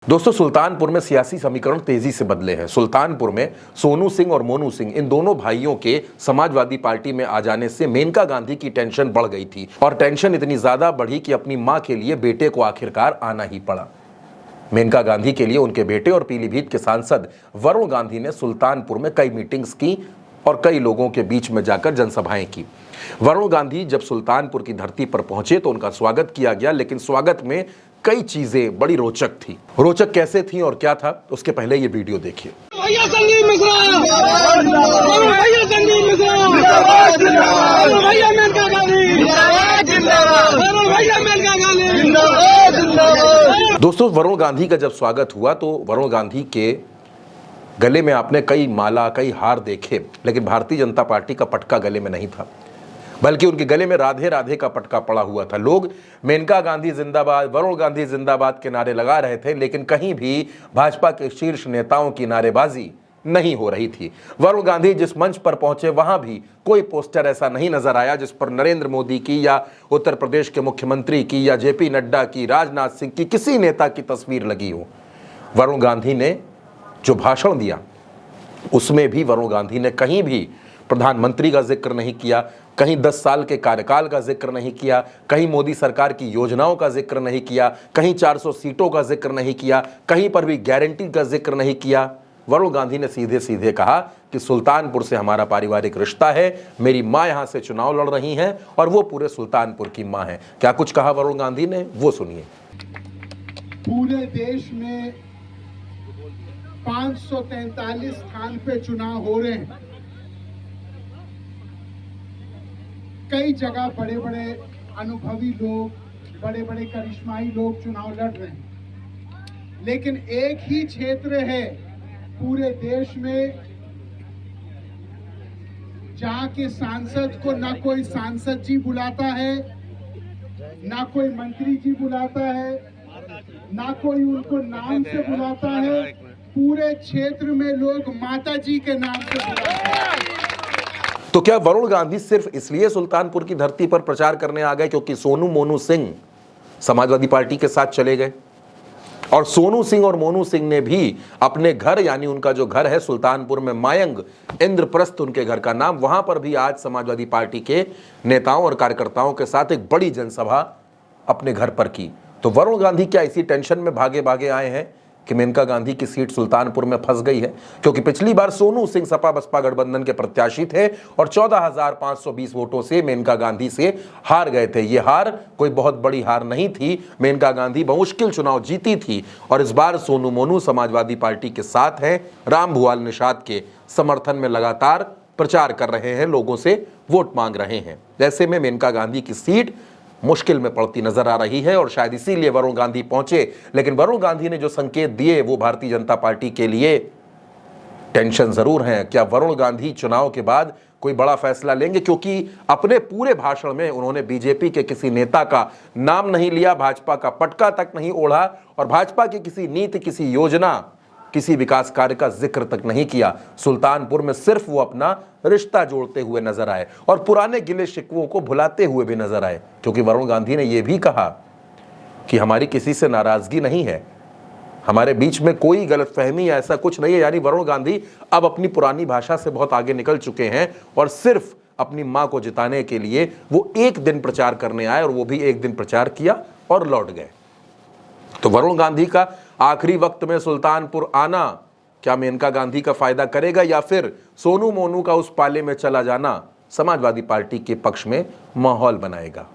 दोस्तों, सुल्तानपुर में सियासी समीकरण तेजी से बदले हैं। सुल्तानपुर में सोनू सिंह और मोनू सिंह, इन दोनों भाइयों के समाजवादी पार्टी में आ जाने से मेनका गांधी की टेंशन बढ़ गई थी और टेंशन इतनी ज्यादा बढ़ी कि अपनी मां के लिए बेटे को आखिरकार आना ही पड़ा। मेनका गांधी के लिए उनके बेटे और पीलीभीत के सांसद वरुण गांधी ने सुल्तानपुर में कई मीटिंग्स की और कई लोगों के बीच में जाकर जनसभाएं की। वरुण गांधी जब सुल्तानपुर की धरती पर पहुंचे तो उनका स्वागत किया गया, लेकिन स्वागत में कई चीजें बड़ी रोचक थी। रोचक कैसे थी और क्या था, उसके पहले ये वीडियो देखिए। भैया संदीप मिश्रा, भैया संदीप मिश्रा, भैया मेनका गांधी, भैया मेनका गांधी। दोस्तों, वरुण गांधी का जब स्वागत हुआ तो वरुण गांधी के गले में आपने कई माला, कई हार देखे, लेकिन भारतीय जनता पार्टी का पटका गले में नहीं था, बल्कि उनके गले में राधे राधे का पटका पड़ा हुआ था। लोग मेनका गांधी जिंदाबाद, वरुण गांधी जिंदाबाद के नारे लगा रहे थे, लेकिन कहीं भी भाजपा के शीर्ष नेताओं की नारेबाजी नहीं हो रही थी। वरुण गांधी जिस मंच पर पहुंचे वहां भी कोई पोस्टर ऐसा नहीं नजर आया जिस पर नरेंद्र मोदी की या उत्तर प्रदेश के मुख्यमंत्री की या जेपी नड्डा की, राजनाथ सिंह की, किसी नेता की तस्वीर लगी हो। वरुण गांधी ने जो भाषण दिया उसमें भी वरुण गांधी ने कहीं भी प्रधानमंत्री का जिक्र नहीं किया, कहीं 10 साल के कार्यकाल का जिक्र नहीं किया, कहीं मोदी सरकार की योजनाओं का जिक्र नहीं किया, कहीं 400 सीटों का जिक्र नहीं किया, कहीं पर भी गारंटी का जिक्र नहीं किया। वरुण गांधी ने सीधे सीधे कहा कि सुल्तानपुर से हमारा पारिवारिक रिश्ता है, मेरी मां यहां से चुनाव लड़ रही हैं और वो पूरे सुल्तानपुर की मां है। क्या कुछ कहा वरुण गांधी ने, वो सुनिए। पूरे देश में 543 स्थान पे चुनाव हो रहे हैं। कई जगह बड़े बड़े अनुभवी लोग, बड़े बड़े करिश्माई लोग चुनाव लड़ रहे हैं, लेकिन एक ही क्षेत्र है पूरे देश में जहां के सांसद को ना कोई सांसद जी बुलाता है, ना कोई मंत्री जी बुलाता है, ना कोई उनको नाम से बुलाता है। पूरे क्षेत्र में लोग माता जी के नाम से बुलाते हैं। तो क्या वरुण गांधी सिर्फ इसलिए सुल्तानपुर की धरती पर प्रचार करने आ गए क्योंकि सोनू मोनू सिंह समाजवादी पार्टी के साथ चले गए? और सोनू सिंह और मोनू सिंह ने भी अपने घर, यानी उनका जो घर है सुल्तानपुर में, मायंग इंद्रप्रस्थ उनके घर का नाम, वहां पर भी आज समाजवादी पार्टी के नेताओं और कार्यकर्ताओं के साथ एक बड़ी जनसभा अपने घर पर की। तो वरुण गांधी क्या इसी टेंशन में भागे भागे आए हैं कि मेनका गांधी की सीट सुल्तानपुर में फंस गई है? क्योंकि पिछली बार सोनू सिंह सपा बसपा गठबंधन के प्रत्याशी थे और 14,520 वोटों से मेनका गांधी से हार गए थे। ये हार कोई बहुत बड़ी हार नहीं थी, मेनका गांधी बहुमुश्किल चुनाव जीती थी और इस बार सोनू मोनू समाजवादी पार्टी के साथ हैं, राम भुआल निषाद के समर्थन में लगातार प्रचार कर रहे हैं, लोगों से वोट मांग रहे हैं। ऐसे में मेनका गांधी की सीट मुश्किल में पड़ती नजर आ रही है और शायद इसीलिए वरुण गांधी पहुंचे। लेकिन वरुण गांधी ने जो संकेत दिए वो भारतीय जनता पार्टी के लिए टेंशन जरूर है। क्या वरुण गांधी चुनाव के बाद कोई बड़ा फैसला लेंगे? क्योंकि अपने पूरे भाषण में उन्होंने बीजेपी के किसी नेता का नाम नहीं लिया, भाजपा का पटका तक नहीं ओढ़ा और भाजपा की किसी नीति, किसी योजना, किसी विकास कार्य का जिक्र तक नहीं किया। सुल्तानपुर में सिर्फ वो अपना रिश्ता जोड़ते हुए नजर आए और पुराने गिले शिकवों को भुलाते हुए भी नजर आए, क्योंकि वरुण गांधी ने यह भी कहा कि हमारी किसी से नाराजगी नहीं है, हमारे बीच में कोई गलतफहमी या ऐसा कुछ नहीं है। यानी वरुण गांधी अब अपनी पुरानी भाषा से बहुत आगे निकल चुके हैं और सिर्फ अपनी मां को जिताने के लिए वो एक दिन प्रचार करने आए और वो भी एक दिन प्रचार किया और लौट गए। तो वरुण गांधी का आखिरी वक्त में सुल्तानपुर आना क्या मेनका गांधी का फायदा करेगा या फिर सोनू मोनू का उस पाले में चला जाना समाजवादी पार्टी के पक्ष में माहौल बनाएगा?